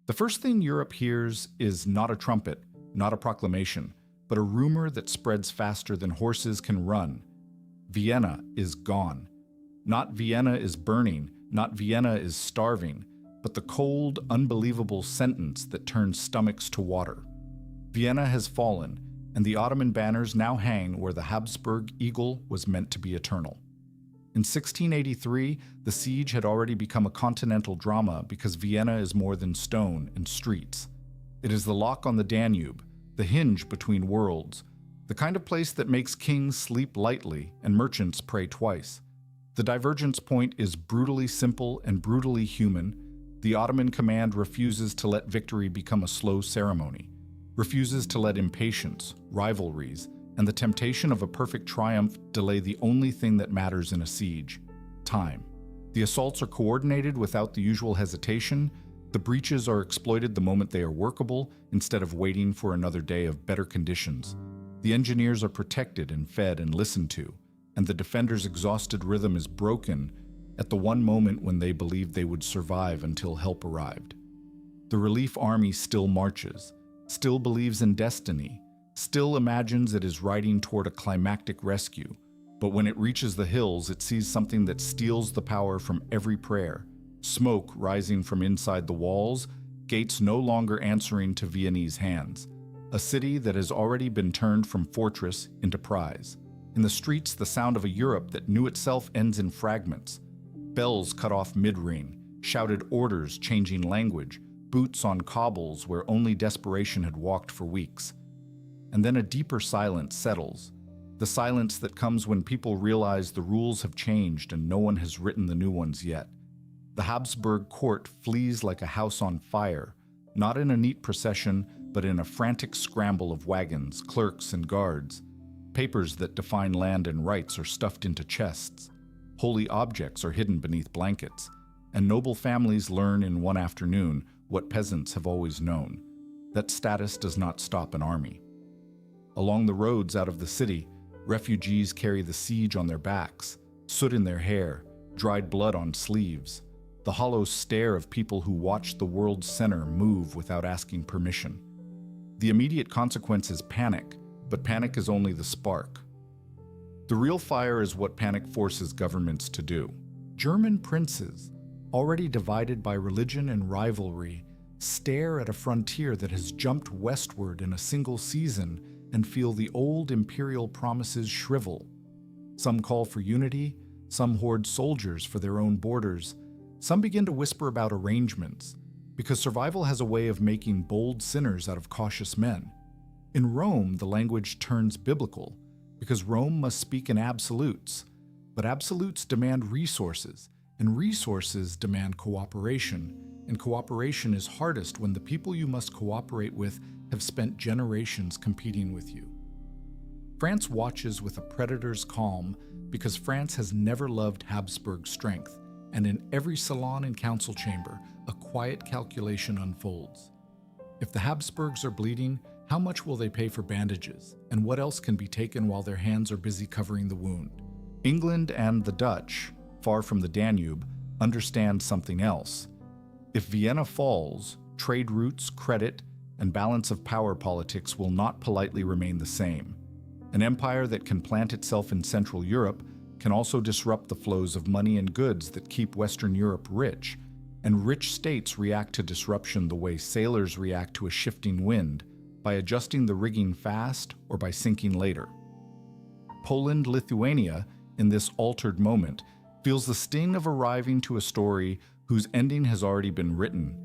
The first thing Europe hears is not a trumpet, not a proclamation, but a rumor that spreads faster than horses can run. Vienna is gone. Not Vienna is burning, not Vienna is starving, but the cold, unbelievable sentence that turns stomachs to water. Vienna has fallen, and the Ottoman banners now hang where the Habsburg eagle was meant to be eternal. In 1683, the siege had already become a continental drama because Vienna is more than stone and streets. It is the lock on the Danube, the hinge between worlds, the kind of place that makes kings sleep lightly and merchants pray twice. The divergence point is brutally simple and brutally human. The Ottoman command refuses to let victory become a slow ceremony, refuses to let impatience, rivalries, and the temptation of a perfect triumph delay the only thing that matters in a siege: time. The assaults are coordinated without the usual hesitation. The breaches are exploited the moment they are workable, instead of waiting for another day of better conditions. The engineers are protected and fed and listened to, and the defenders' exhausted rhythm is broken at the one moment when they believed they would survive until help arrived. The relief army still marches, still believes in destiny, still imagines it is riding toward a climactic rescue, but when it reaches the hills, it sees something that steals the power from every prayer: smoke rising from inside the walls, gates no longer answering to Viennese hands, a city that has already been turned from fortress into prize. In the streets, the sound of a Europe that knew itself ends in fragments. Bells cut off mid-ring, shouted orders changing language, boots on cobbles where only desperation had walked for weeks. And then a deeper silence settles, the silence that comes when people realize the rules have changed and no one has written the new ones yet. The Habsburg court flees like a house on fire, not in a neat procession, but in a frantic scramble of wagons, clerks, and guards. Papers that define land and rights are stuffed into chests. Holy objects are hidden beneath blankets, and noble families learn in one afternoon what peasants have always known: that status does not stop an army. Along the roads out of the city, refugees carry the siege on their backs, soot in their hair, dried blood on sleeves, the hollow stare of people who watch the world's center move without asking permission. The immediate consequence is panic, but panic is only the spark. The real fire is what panic forces governments to do. German princes, already divided by religion and rivalry, stare at a frontier that has jumped westward in a single season and feel the old imperial promises shrivel. Some call for unity, some hoard soldiers for their own borders, some begin to whisper about arrangements, because survival has a way of making bold sinners out of cautious men. In Rome, the language turns biblical, because Rome must speak in absolutes, but absolutes demand resources, and resources demand cooperation, and cooperation is hardest when the people you must cooperate with have spent generations competing with you. France watches with a predator's calm because France has never loved Habsburg strength, and in every salon and council chamber, a quiet calculation unfolds. If the Habsburgs are bleeding, how much will they pay for bandages, and what else can be taken while their hands are busy covering the wound? England and the Dutch, far from the Danube, understand something else. If Vienna falls, trade routes, credit, and balance of power politics will not politely remain the same. An empire that can plant itself in Central Europe can also disrupt the flows of money and goods that keep Western Europe rich, and rich states react to disruption the way sailors react to a shifting wind, by adjusting the rigging fast or by sinking later. Poland-Lithuania, in this altered moment, feels the sting of arriving to a story whose ending has already been written.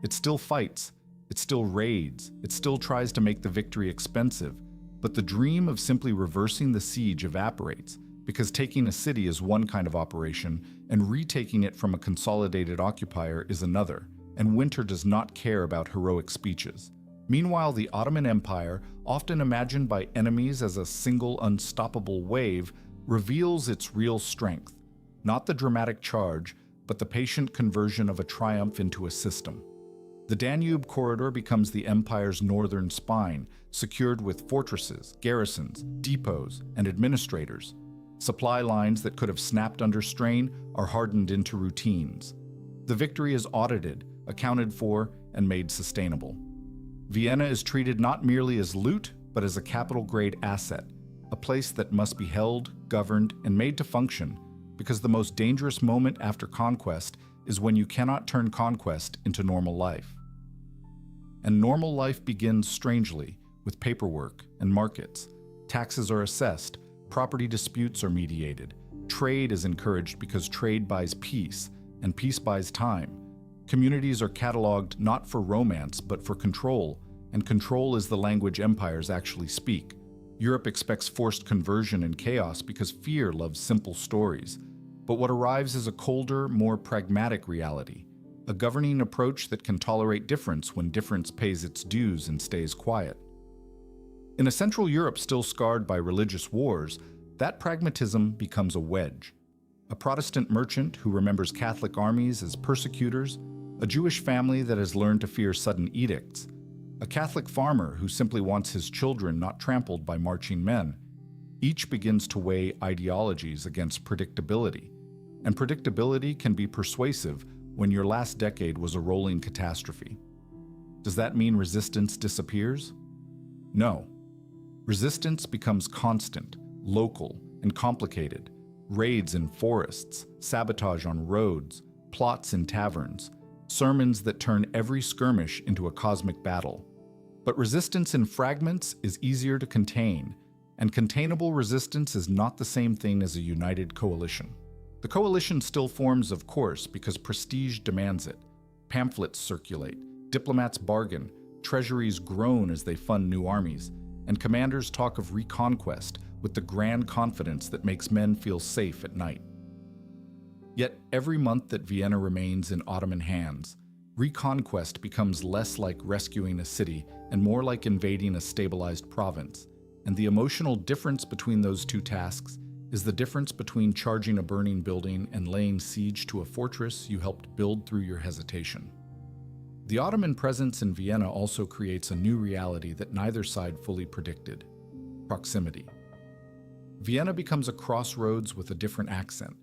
It still fights, it still raids, it still tries to make the victory expensive, but the dream of simply reversing the siege evaporates, because taking a city is one kind of operation, and retaking it from a consolidated occupier is another, and winter does not care about heroic speeches. Meanwhile, the Ottoman Empire, often imagined by enemies as a single unstoppable wave, reveals its real strength, not the dramatic charge, but the patient conversion of a triumph into a system. The Danube corridor becomes the empire's northern spine, secured with fortresses, garrisons, depots, and administrators. Supply lines that could have snapped under strain are hardened into routines. The victory is audited, accounted for, and made sustainable. Vienna is treated not merely as loot, but as a capital-grade asset, a place that must be held, governed, and made to function, because the most dangerous moment after conquest is when you cannot turn conquest into normal life. And normal life begins strangely, with paperwork and markets. Taxes are assessed, property disputes are mediated, trade is encouraged because trade buys peace, and peace buys time. Communities are cataloged not for romance, but for control, and control is the language empires actually speak. Europe expects forced conversion and chaos because fear loves simple stories. But what arrives is a colder, more pragmatic reality, a governing approach that can tolerate difference when difference pays its dues and stays quiet. In a Central Europe still scarred by religious wars, that pragmatism becomes a wedge. A Protestant merchant who remembers Catholic armies as persecutors, a Jewish family that has learned to fear sudden edicts, a Catholic farmer who simply wants his children not trampled by marching men. Each begins to weigh ideologies against predictability, and predictability can be persuasive when your last decade was a rolling catastrophe. Does that mean resistance disappears? No. Resistance becomes constant, local, and complicated. Raids in forests, sabotage on roads, plots in taverns, sermons that turn every skirmish into a cosmic battle. But resistance in fragments is easier to contain, and containable resistance is not the same thing as a united coalition. The coalition still forms, of course, because prestige demands it. Pamphlets circulate, diplomats bargain, treasuries groan as they fund new armies, and commanders talk of reconquest with the grand confidence that makes men feel safe at night. Yet every month that Vienna remains in Ottoman hands, reconquest becomes less like rescuing a city and more like invading a stabilized province, and the emotional difference between those two tasks is the difference between charging a burning building and laying siege to a fortress you helped build through your hesitation. The Ottoman presence in Vienna also creates a new reality that neither side fully predicted: proximity. Vienna becomes a crossroads with a different accent,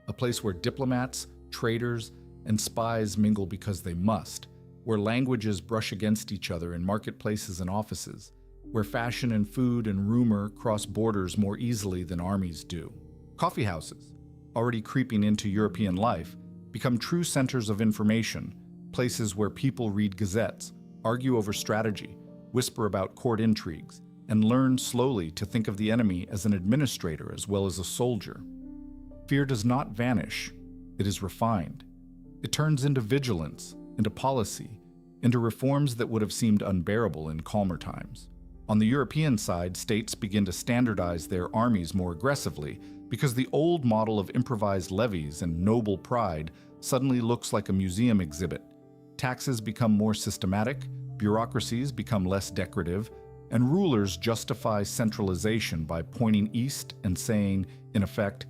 a place where diplomats, traders, and spies mingle because they must, where languages brush against each other in marketplaces and offices, where fashion and food and rumor cross borders more easily than armies do. Coffee houses, already creeping into European life, become true centers of information, places where people read gazettes, argue over strategy, whisper about court intrigues, and learn slowly to think of the enemy as an administrator as well as a soldier. Fear does not vanish, it is refined. It turns into vigilance, into policy, into reforms that would have seemed unbearable in calmer times. On the European side, states begin to standardize their armies more aggressively because the old model of improvised levies and noble pride suddenly looks like a museum exhibit. Taxes become more systematic, bureaucracies become less decorative, and rulers justify centralization by pointing east and saying, in effect,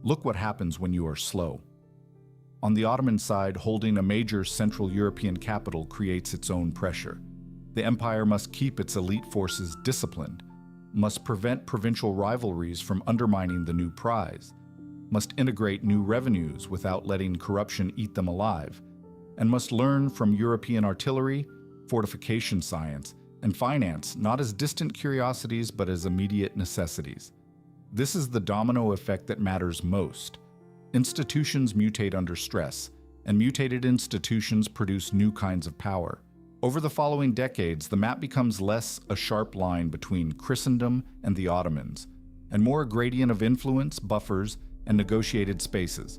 "Look what happens when you are slow." On the Ottoman side, holding a major Central European capital creates its own pressure. The empire must keep its elite forces disciplined, must prevent provincial rivalries from undermining the new prize, must integrate new revenues without letting corruption eat them alive, and must learn from European artillery, fortification science, and finance not as distant curiosities but as immediate necessities. This is the domino effect that matters most. Institutions mutate under stress, and mutated institutions produce new kinds of power. Over the following decades, the map becomes less a sharp line between Christendom and the Ottomans, and more a gradient of influence, buffers, and negotiated spaces.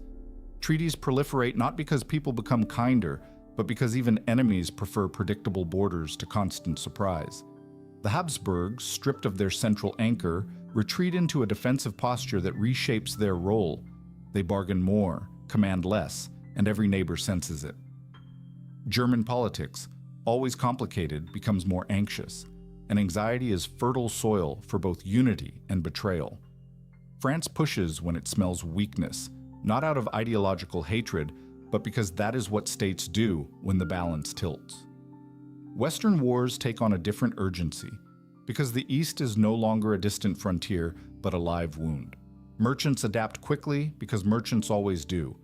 Treaties proliferate not because people become kinder, but because even enemies prefer predictable borders to constant surprise. The Habsburgs, stripped of their central anchor, retreat into a defensive posture that reshapes their role. They bargain more, command less, and every neighbor senses it. German politics, always complicated, becomes more anxious, and anxiety is fertile soil for both unity and betrayal. France pushes when it smells weakness, not out of ideological hatred, but because that is what states do when the balance tilts. Western wars take on a different urgency, because the East is no longer a distant frontier, but a live wound. Merchants adapt quickly because merchants always do.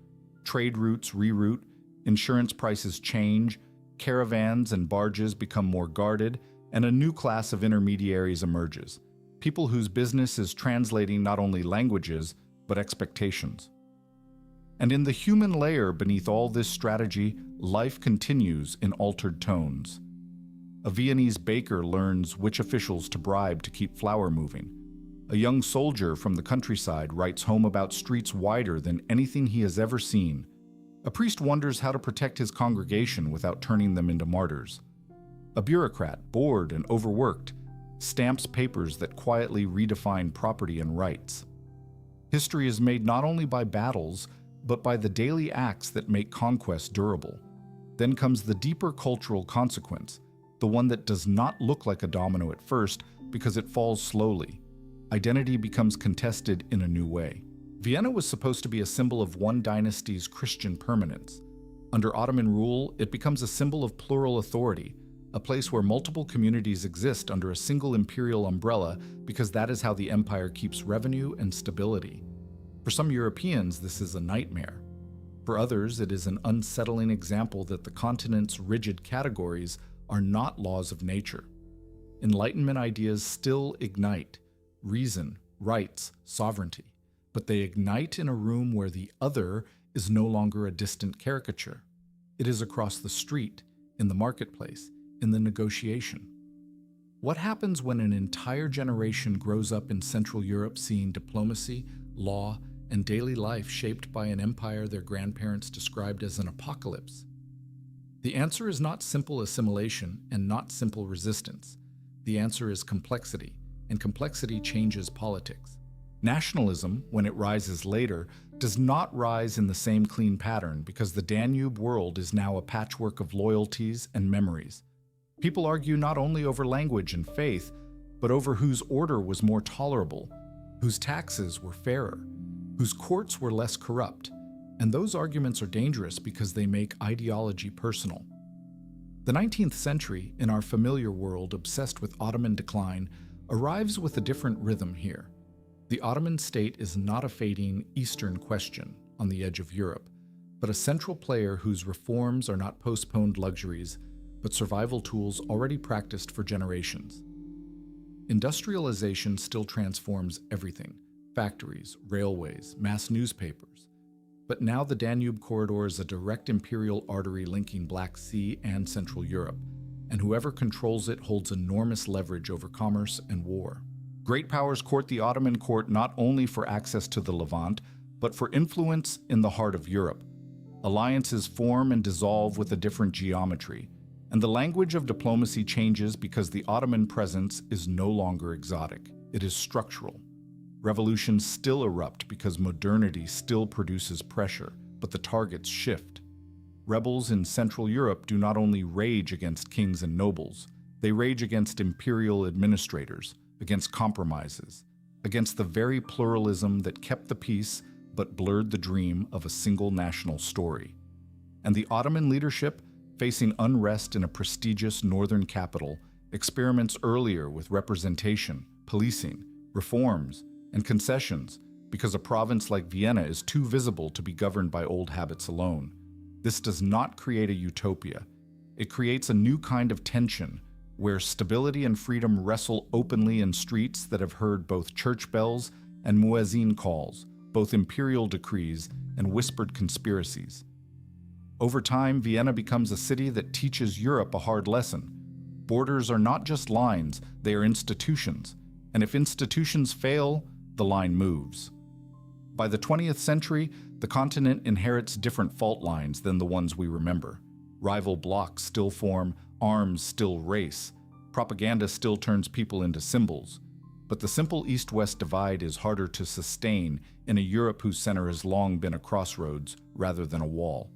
Trade routes reroute, insurance prices change, Caravans and barges become more guarded, and a new class of intermediaries emerges, people whose business is translating not only languages, but expectations. And in the human layer beneath all this strategy, life continues in altered tones. A Viennese baker learns which officials to bribe to keep flour moving. A young soldier from the countryside writes home about streets wider than anything he has ever seen. A priest wonders how to protect his congregation without turning them into martyrs. A bureaucrat, bored and overworked, stamps papers that quietly redefine property and rights. History is made not only by battles, but by the daily acts that make conquest durable. Then comes the deeper cultural consequence, the one that does not look like a domino at first because it falls slowly. Identity becomes contested in a new way. Vienna was supposed to be a symbol of one dynasty's Christian permanence. Under Ottoman rule, it becomes a symbol of plural authority, a place where multiple communities exist under a single imperial umbrella because that is how the empire keeps revenue and stability. For some Europeans, this is a nightmare. For others, it is an unsettling example that the continent's rigid categories are not laws of nature. Enlightenment ideas still ignite reason, rights, sovereignty, but they ignite in a room where the other is no longer a distant caricature. It is across the street, in the marketplace, in the negotiation. What happens when an entire generation grows up in Central Europe seeing diplomacy, law, and daily life shaped by an empire their grandparents described as an apocalypse? The answer is not simple assimilation and not simple resistance. The answer is complexity, and complexity changes politics. Nationalism, when it rises later, does not rise in the same clean pattern because the Danube world is now a patchwork of loyalties and memories. People argue not only over language and faith, but over whose order was more tolerable, whose taxes were fairer, whose courts were less corrupt, and those arguments are dangerous because they make ideology personal. The 19th century, in our familiar world obsessed with Ottoman decline, arrives with a different rhythm here. The Ottoman state is not a fading Eastern question on the edge of Europe, but a central player whose reforms are not postponed luxuries, but survival tools already practiced for generations. Industrialization still transforms everything: factories, railways, mass newspapers. But now the Danube corridor is a direct imperial artery linking Black Sea and Central Europe, and whoever controls it holds enormous leverage over commerce and war. Great powers court the Ottoman court not only for access to the Levant, but for influence in the heart of Europe. Alliances form and dissolve with a different geometry, and the language of diplomacy changes because the Ottoman presence is no longer exotic. It is structural. Revolutions still erupt because modernity still produces pressure, but the targets shift. Rebels in Central Europe do not only rage against kings and nobles, they rage against imperial administrators, against compromises, against the very pluralism that kept the peace but blurred the dream of a single national story. And the Ottoman leadership, facing unrest in a prestigious northern capital, experiments earlier with representation, policing, reforms, and concessions because a province like Vienna is too visible to be governed by old habits alone. This does not create a utopia. It creates a new kind of tension where stability and freedom wrestle openly in streets that have heard both church bells and muezzin calls, both imperial decrees and whispered conspiracies. Over time, Vienna becomes a city that teaches Europe a hard lesson. Borders are not just lines, they are institutions, and if institutions fail, the line moves. By the 20th century, the continent inherits different fault lines than the ones we remember. Rival blocs still form, arms still race, propaganda still turns people into symbols. But the simple East-West divide is harder to sustain in a Europe whose center has long been a crossroads rather than a wall.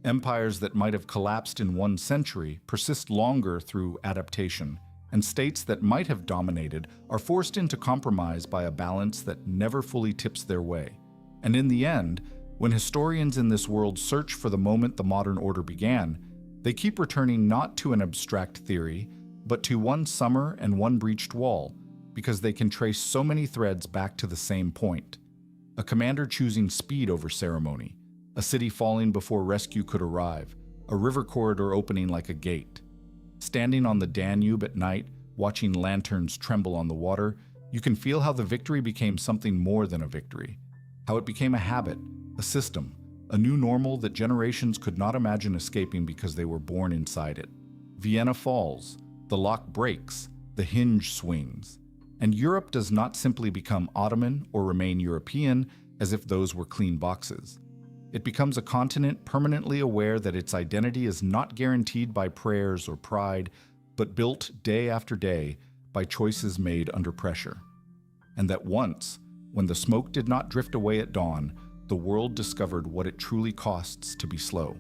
Empires that might have collapsed in one century persist longer through adaptation, and states that might have dominated are forced into compromise by a balance that never fully tips their way. And in the end, when historians in this world search for the moment the modern order began, they keep returning not to an abstract theory, but to one summer and one breached wall, because they can trace so many threads back to the same point. A commander choosing speed over ceremony, a city falling before rescue could arrive, a river corridor opening like a gate. Standing on the Danube at night, watching lanterns tremble on the water, you can feel how the victory became something more than a victory, how it became a habit, a system, a new normal that generations could not imagine escaping because they were born inside it. Vienna falls, the lock breaks, the hinge swings, and Europe does not simply become Ottoman or remain European as if those were clean boxes. It becomes a continent permanently aware that its identity is not guaranteed by prayers or pride, but built day after day by choices made under pressure. And that once, when the smoke did not drift away at dawn, the world discovered what it truly costs to be slow.